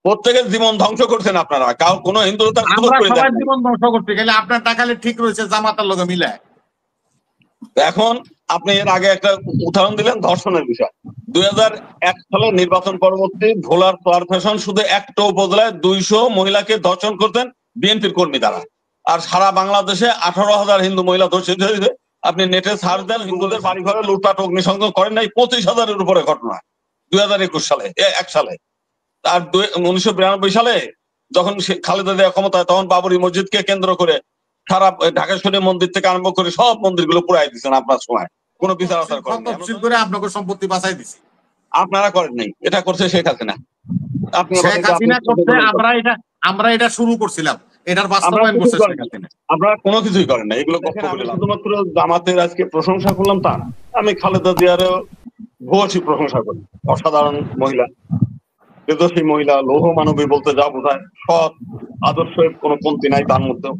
প্রত্যেকের জীবন ধ্বংস করছেন আপনারা, কোন হিন্দু জীবন ধ্বংস করতে গেলে আপনার টাকালে ঠিক রয়েছে জামাতার লগে মিলায়। এখন আপনি এর আগে একটা উদাহরণ দিলেন ধর্ষণের বিষয়। 2001 সালে নির্বাচন পরবর্তী ভোলার ফ্লাওয়ার ফ্যাশন শুধু একটা উপজেলায় 200 মহিলাকে ধর্ষণ করতেন বিএনপির কর্মী দ্বারা, আর সারা বাংলাদেশে 18,000 হিন্দু মহিলা ধর্ষিত হয়েছে। আপনি নেটে সার্চ দেন, হিন্দুদের বাড়ি ঘরে লুটপাট অগ্নিসংযোগ করেন নাই 25,000-এর উপরে ঘটনা 2021 সালে, 1 সালে। আর 1992 সালে যখন খালেদা জিয়া ক্ষমতায়, তখন বাবরি মসজিদকে কেন্দ্র করে সারা ঢাকেশ্বরী মন্দির থেকে আরম্ভ করে সব মন্দিরগুলো পুরাই দিচ্ছেন আপনার সময়, কোনো বিচার আচার করেন করে আপনাকে সম্পত্তি বাঁচাই দিছি। আপনারা করেন নাই, এটা করছে শেখ হাসিনা। আমরা এটা শুরু করছিলাম, এটার বাস্তবায়ন করছে শেখ হাসিনা। আপনারা কোনো কিছুই করেন না, এগুলো শুধুমাত্র জামাতের আজকে প্রশংসা করলাম তা না, আমি খালেদা জিয়ারও ভূয়সী প্রশংসা করি। অসাধারণ মহিলা, তেজস্বী মহিলা, লৌহ মানবী বলতে যা বোঝায়, সৎ আদর্শের কোনো কমতি নাই তার মধ্যে।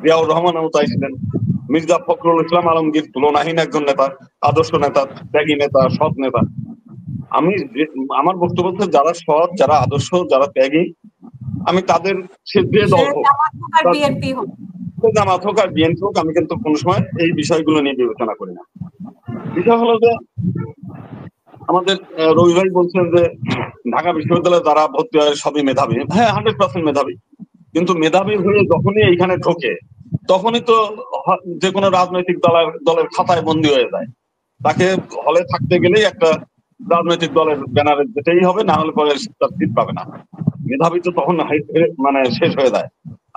জিয়াউর রহমানও তাই ছিলেন। মির্জা ফখরুল ইসলাম আলমগীর তুলনাহীন একজন নেতা, আদর্শ নেতা, ত্যাগী নেতা, সৎ নেতা। আমি আমার বক্তব্য হচ্ছে যারা সৎ, যারা আদর্শ, যারা ত্যাগী, আমি তাদের যে দল হোক, জামাত হোক আর বিএনপি হোক, আমি কিন্তু কোনো সময় এই বিষয়গুলো নিয়ে বিবেচনা করি না। বিষয় হলো যে আমাদের রবি ভাই বলছেন যে ঢাকা বিশ্ববিদ্যালয়ে যারা ভর্তি হয় সবই মেধাবী। হ্যাঁ, 100% মেধাবী, কিন্তু মেধাবী হয়ে যখনই এইখানে ঢোকে তখনই তো যে কোনো রাজনৈতিক দলের খাতায় বন্দী হয়ে যায়। তাকে হলে থাকতে গেলেই একটা রাজনৈতিক দলের ব্যানারে যেতেই হবে, না হলে পরে তার সিট পাবে না। মেধাবী তো তখন মানে শেষ হয়ে যায়।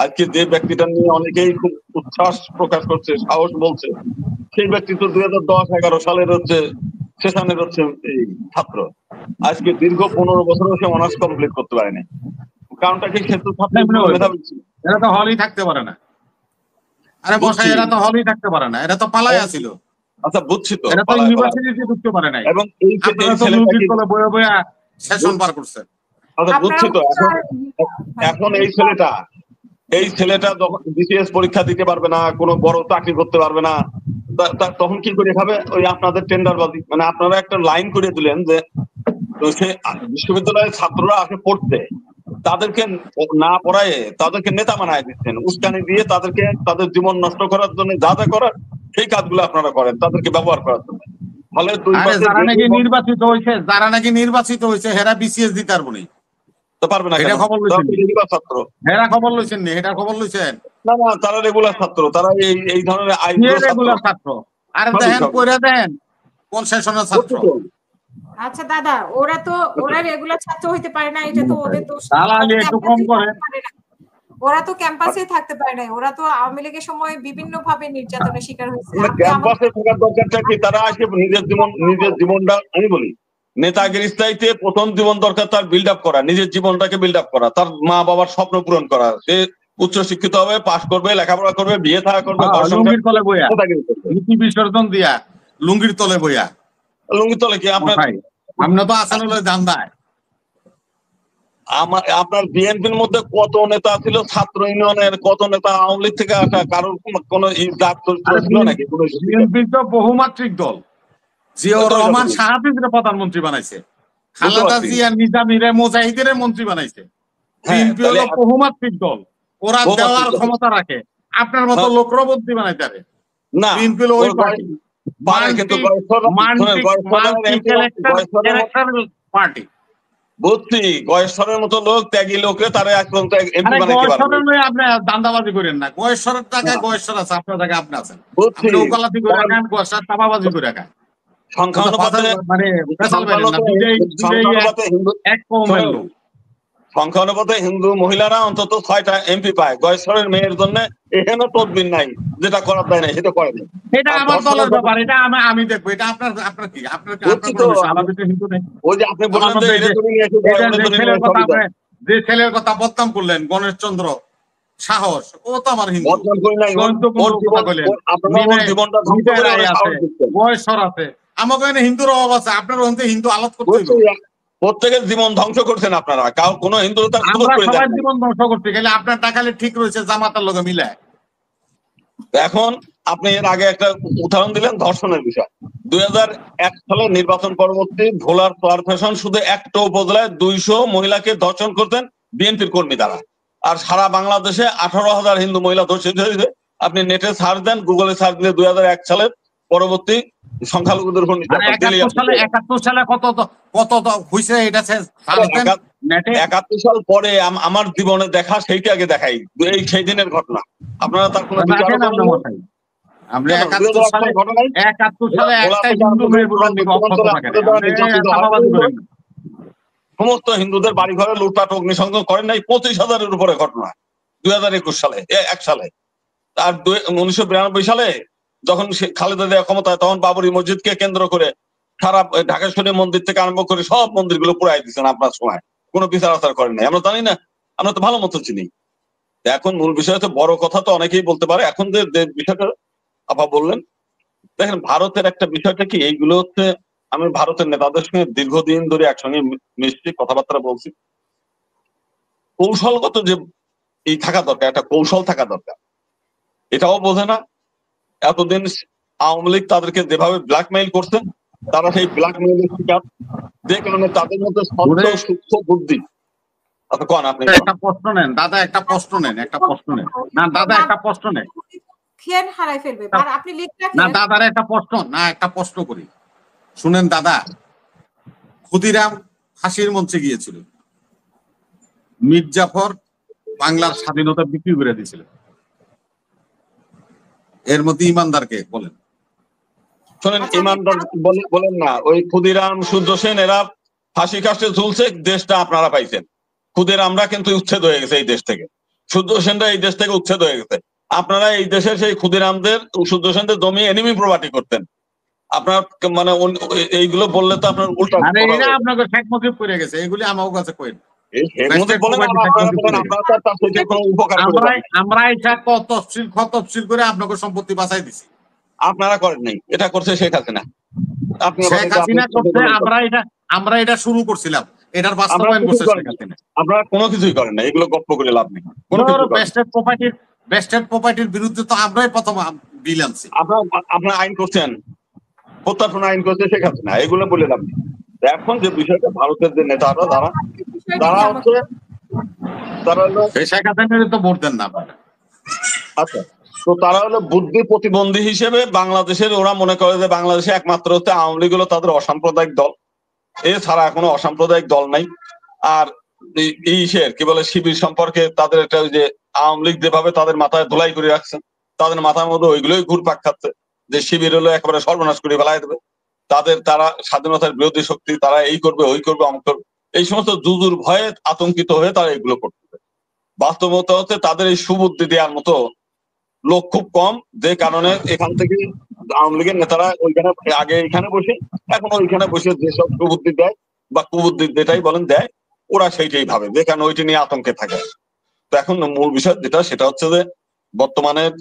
আজকে যে ব্যক্তিটা নিয়ে অনেকেই খুব উচ্ছ্বাস প্রকাশ করছে, সাহস বলছে, সেই ব্যক্তি তো 2010-11 সালের সেশনের এই ছাত্র। আজকে দীর্ঘ 15 বছরও সে অনার্স কমপ্লিট করতে পারেনি। কারণটা কি? সে তো মেধাবী ছিল। এরা তো হলেই থাকতে পারে না। আরে বসাই, এরা তো হলেই থাকতে পারে না, এরা তো পালায় আছিল। আচ্ছা, বুঝছি তো, এরা তো ইউনিভার্সিটিতে ঢুকতে পারে নাই। এবং এই বয়ে বয়ে সেশন পার করছে। আচ্ছা, বুঝছি তো। এখন এই ছেলেটা যখন বিসিএস পরীক্ষা দিতে পারবে না, কোনো বড় চাকরি করতে পারবে না, তখন কি করে খাবে? ওই আপনাদের টেন্ডারবাজি। মানে আপনারা একটা লাইন করে দিলেন যে সে বিশ্ববিদ্যালয়ের ছাত্ররা আসে পড়তে, তাদেরকে না পড়ায় তাদেরকে নেতা বানায় দিচ্ছেন, উস্কানি দিয়ে তাদেরকে তাদের জীবন নষ্ট করার জন্য যা যা করার সেই কাজগুলো আপনারা করেন, তাদেরকে ব্যবহার করার জন্য। ফলে যারা নাকি নির্বাচিত হয়েছে হেরা বিসিএস দিতে পারবো না, তো পারবে না। এটা খবর লইছেন? ছাত্র হেরা খবর লইছেন না? এটা খবর লইছেন? না, তারা রেগুলার ছাত্র, তারা এই ধরনের রেগুলার ছাত্র। আরে দেখেন, কইরা দেন কোন সেশনের ছাত্র। আচ্ছা দাদা, ওরা রেগুলার ছাত্র হইতে পারে না, এটা তো ওদের দোষ। ওরা তো ক্যাম্পাসে থাকতে পারে না, ওরা তো আওয়ামী লীগের সময় বিভিন্ন ভাবে নির্যাতনের শিকার হয়েছে। ক্যাম্পাসে থাকার দরকারটা কি? তারা আসে নিজের জীবনটা, আমি বলি নেতাগিরির চাইতে প্রথম জীবন দরকার তার বিল্ড আপ করা, নিজের জীবনটাকে বিল্ড আপ করা, তার মা বাবার স্বপ্ন পূরণ করা। সে উচ্চ শিক্ষিত হবে, পাস করবে, লেখাপড়া করবে, বিয়ে থাকা করবে, বিসর্জন দিয়া লুঙ্গির তলে বইয়া। লুঙ্গির তলে কি? আপনার তো আসান জানদায়। আপনার বিএনপির মধ্যে কত নেতা ছিল, ছাত্র ইউনিয়নের কত নেতা, আওয়ামী লীগ থেকে আসা, কারোর কোন ছিল নাকি? বিএনপি তো বহুমাত্রিক দল। জিয়াউর রহমান শাহাবুদ্দিনের প্রধানমন্ত্রী বানাইছে, খালেদা জিয়া নিজামীরে মুজাহিদের মন্ত্রী বানাইছে। বিএনপি হলো বহুমাত্রিক দল, ওরা দেওয়ার ক্ষমতা রাখে। আপনার মতো লোকরবন্দি বানাইতে পারে না। বিএনপি হলো ওই পার্টি। বুঝছি, গয়েশ্বরের মতো লোক, ত্যাগী লোকরে তারা এখন দান্দাবাজি করেন না। গয়েশ্বরের টাকায় গয়েশ্বর আছে, আপনার টাকায় আপনি আছেন। ওকালাতি করে রাখেন, গয়েশ্বর চাপাবাজি করে রাখেন। সংখ্যানুপাতে হিন্দু মহিলারা অন্তত 6টা এমপি পায়। গয়েশ্বরের মেয়ের জন্য এখানে তদবির নাই, যেটা করার দেয় না সেটা করে না। এটা আমার দলের ব্যাপার, এটা আমি দেখবো। এটা আপনার কি? ওই যে আপনি বললেন যে ছেলের কথা বদনাম করলেন, গণেশ চন্দ্র সাহস, ও তো আমার হিন্দু। গয়েশ্বর আছে, আমাকে এখানে হিন্দুর অভাব আছে, আপনার হিন্দু আলাদা করতে হবে। প্রত্যেকের জীবন ধ্বংস করছেন আপনারা, কোন হিন্দু জীবন ধ্বংস করতে গেলে আপনার টাকালে ঠিক রয়েছে জামাতার লগে মিলায়। এখন আপনি এর আগে একটা উদাহরণ দিলেন ধর্ষণের বিষয়। 2001 সালে নির্বাচন পরবর্তী ভোলার কর্পোরেশন শুধু একটা উপজেলায় 200 মহিলাকে ধর্ষণ করতেন বিএনপির কর্মী দ্বারা। আর সারা বাংলাদেশে 18,000 হিন্দু মহিলা ধর্ষিত হয়েছে। আপনি নেটে সার্চ দেন, গুগলে সার্চ দিলে 2001 সালের পরবর্তী সংখ্যালঘুদের উপর নির্যাতন। 71 সালে কত হয়েছে এটা 71 সাল পরে আমার জীবনে দেখা সেইটা আগে দেখাই, এই সেই দিনের ঘটনা। আপনারা তার কোনো বিচার আমরা 71 সালে একটা হিন্দু মেয়ের সমস্ত হিন্দুদের বাড়ি ঘরে লুটপাট অগ্নিসংযোগ করেন নাই, 25,000-এর উপরে ঘটনা 2021 সালে 1 সালে। আর 1992 সালে যখন খালেদা জিয়া ক্ষমতায়, তখন বাবরি মসজিদকে কেন্দ্র করে সারা ঢাকা শরীফ মন্দির থেকে আরম্ভ করে সব মন্দিরগুলো পুরাই দিচ্ছেন আপনার সময়, কোনো বিচার আচার করেন নাই। আমরা জানি না, আমরা তো ভালো মতো চিনি। এখন মূল বিষয় হচ্ছে, বড় কথা তো অনেকেই বলতে পারে, এখন যে বিষয়টা আপা বললেন, দেখেন ভারতের একটা বিষয়টা কি, এইগুলো হচ্ছে আমি ভারতের নেতাদের সঙ্গে দীর্ঘদিন ধরে একসঙ্গে মিশছি, কথাবার্তা বলছি। কৌশলগত যে এই থাকা দরকার, একটা কৌশল থাকা দরকার, এটাও বোঝে না। এতদিন আওয়ামী লীগ তাদেরকে যেভাবে ব্ল্যাকমেইল করছে, তারা সেই ব্ল্যাকমেইলের শিকার, যে কারণে তাদের মধ্যে স্বচ্ছ সূক্ষ্ম বুদ্ধি। আপনি একটা প্রশ্ন নেন দাদা, একটা প্রশ্ন নেন না দাদা, একটা প্রশ্ন নেন, হারাই ফেলবে। আর আপনি না দাদার একটা প্রশ্ন করি, শুনেন দাদা। ক্ষুদিরাম ফাঁসির মঞ্চে গিয়েছিল, মীর জাফর বাংলার স্বাধীনতা বিক্রি করে দিয়েছিল, এর মধ্যে ইমানদারকে বলেন? শোনেন, ইমানদার বলেন না, ওই ক্ষুদিরাম সূর্য সেন এরা ফাঁসি কাস্টে ঝুলছে, দেশটা আপনারা পাইছেন। ক্ষুদিরামরা কিন্তু উচ্ছেদ হয়ে গেছে এই দেশ থেকে, সূর্য সেনরা এই দেশ থেকে উচ্ছেদ হয়ে গেছে। আপনারা এই দেশের সেই ক্ষুদিরামদের, সূর্য সেনদের জমি এনিমি প্রপার্টি করতেন। আপনার মানে এইগুলো বললে তো আপনার উল্টা আপনাকে শেখ মুজিব করে গেছে, এগুলি আমার কাছে কইন। আমরা এটা তফসিল করে আপনাকে সম্পত্তি বাঁচাই দিছি, আপনারা করেন নাই, এটা করছে শেখ হাসিনা। শেখ হাসিনা করছে, আমরা এটা শুরু করছিলাম, এটার বাস্তবায়ন করছে শেখ হাসিনা। আপনারা কোনো কিছুই করেন না, এগুলো গপ্প করে লাভ নেই। বেস্টেড প্রপার্টির বিরুদ্ধে তো আমরাই প্রথম বিল আনছি। আপনার আইন করছেন, প্রত্যার্পণ আইন করছে শেখ হাসিনা, এগুলো বলে লাভ নেই। এখন যে বিষয়টা, ভারতের যে নেতারা তারা হচ্ছে, তারা হলো শেখ হাসিনার তো ভোট দেন না আপনারা। আচ্ছা, তো তারা হলো বুদ্ধি প্রতিবন্ধী হিসেবে বাংলাদেশের, ওরা মনে করে যে বাংলাদেশে একমাত্র হচ্ছে আওয়ামী লীগ হলো তাদের অসাম্প্রদায়িক দল, এছাড়া কোনো অসাম্প্রদায়িক দল নাই। আর কি বলে, শিবির সম্পর্কে তাদের একটা, ওই যে আওয়ামী লীগ যেভাবে তাদের মাথায় ধুলাই করে রাখছেন, তাদের মাথার মধ্যে ওইগুলোই ঘুরপাক খাচ্ছে, যে শিবির হলো একেবারে সর্বনাশ করে ফেলাই দেবে তারা স্বাধীনতার বিরোধী শক্তি, তারা এই করবে ওই করবে অমুক করবে, এই সমস্ত জুজুর ভয়ে আতঙ্কিত হয়ে তারা এগুলো করতেছে। বাস্তবতা হচ্ছে তাদের এই সুবুদ্ধি দেওয়ার মতো লোক খুব কম, যে কারণে এখান থেকে আওয়ামী লীগের নেতারা ওইখানে আগে এখানে বসে, এখন ওইখানে বসে যেসব সুবুদ্ধি দেয় বা কুবুদ্ধি যেটাই বলেন দেয়, ওরা সেইটাই ভাবে, যেখানে ওইটা নিয়ে আতঙ্কে থাকে। তো এখন মূল বিষয় যেটা, সেটা হচ্ছে যে বর্তমানের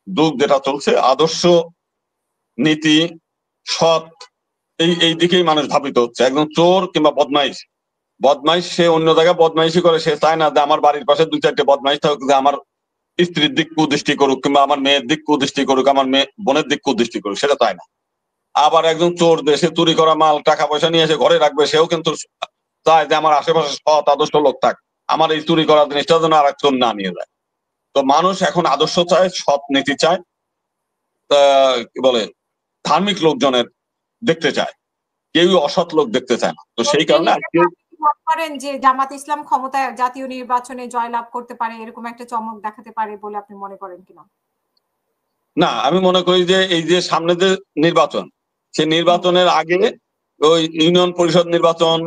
যুগ যেটা চলছে, আদর্শ নীতি সৎ এই দিকেই মানুষ ধাবিত হচ্ছে। একদম চোর কিংবা বদমাইশ সে অন্য জায়গায় বদমাইশি করে, সে চায় না যে আমার বাড়ির পাশে 2-4টে বদমাইশ থাকুক, যে আমার স্ত্রীর দিক কুদৃষ্টি করুক, কিংবা আমার মেয়ের দিক কুদৃষ্টি করুক, আমার মেয়ে বোনের দিক কুদৃষ্টি করুক, সেটা চায় না। আবার একজন চোর, দেশে চুরি করা মাল টাকা পয়সা নিয়ে এসে ঘরে রাখবে, সেও কিন্তু চায় যে আমার আশেপাশে সৎ আদর্শ লোক থাক, আমার এই চুরি করা জিনিসটা যেন আর এক চোর না নিয়ে যায়। তো মানুষ এখন আদর্শ চায়, সৎ নীতি চায়, কি বলে, ধার্মিক লোকজনের দেখতে চায়, কেউ অসৎ লোক দেখতে চায় না। তো সেই কারণে আজকে করেন যে জামাত ইসলাম ক্ষমতায় জাতীয় নির্বাচনে জয়লাভ করতে পারে, এরকম একটা চমক দেখাতে পারে বলে আপনি মনে করেন কিনা? না, আমি মনে করি যে এই যে সামনে যে নির্বাচন, সেই নির্বাচনের আগে ওই ইউনিয়ন পরিষদ নির্বাচন,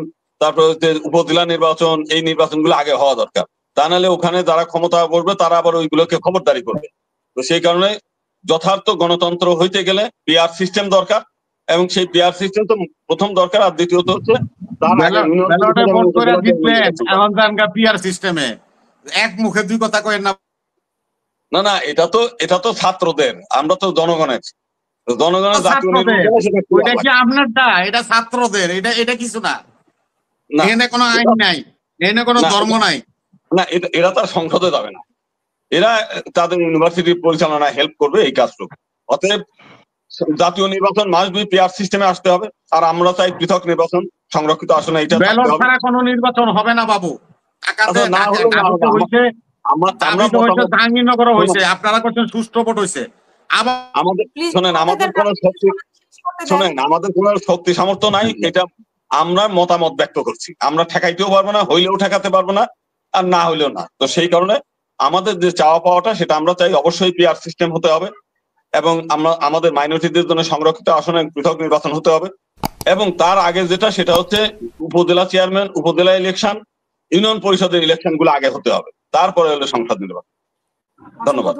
তারপরে হচ্ছে উপজেলা নির্বাচন, এই নির্বাচনগুলো আগে হওয়া দরকার। তা নাহলে ওখানে যারা ক্ষমতা করবে তারা আবার ওইগুলোকে খবরদারি করবে। তো সেই কারণে যথার্থ গণতন্ত্র হইতে গেলে পিআর সিস্টেম দরকার, এবং সেই পিআর সিস্টেম তো প্রথম দরকার। আর দ্বিতীয়ত হচ্ছে পিআর সিস্টেমে এক মুখে দুই কথা কয়েন না। না না, এটা তো ছাত্রদের, আমরা তো জনগণের ওইটা কি আপনারটা? এটা ছাত্রদের, এটা কিছু না, এখানে কোনো আইন নাই, এখানে কোনো ধর্ম নাই। না, এরা তার সংসদে যাবে না, এরা তাদের ইউনিভার্সিটি পরিচালনায় হেল্প করবে এই কাজটুকু। অতএব জাতীয় নির্বাচন মাস্ট বি পিআর সিস্টেমে আসতে হবে, আর আমরা চাই পৃথক নির্বাচন সংরক্ষিত আসনে এটা ব্যালট ছাড়া কোনো নির্বাচন হবে না বাবু। আচ্ছা, না হলো না জাহাঙ্গীরনগর হয়েছে, আপনারা করছেন সুষ্ঠু ভোট হয়েছে। আবার আমাদের শোনেন, আমাদের কোনো শক্তি সামর্থ্য নাই, এটা আমরা মতামত ব্যক্ত করছি। আমরা ঠেকাইতেও পারবো না, হইলেও ঠেকাতে পারবো না, আর না হইলেও না। তো সেই কারণে আমাদের যে চাওয়া পাওয়াটা সেটা আমরা চাই অবশ্যই পিআর সিস্টেম হতে হবে, এবং আমরা আমাদের মাইনরিটিদের জন্য সংরক্ষিত আসনে পৃথক নির্বাচন হতে হবে। এবং তার আগে যেটা সেটা হচ্ছে উপজেলা চেয়ারম্যান, উপজেলা ইলেকশন, ইউনিয়ন পরিষদের ইলেকশন গুলো আগে হতে হবে, তারপরে হলো সংসদ নির্বাচন। ধন্যবাদ।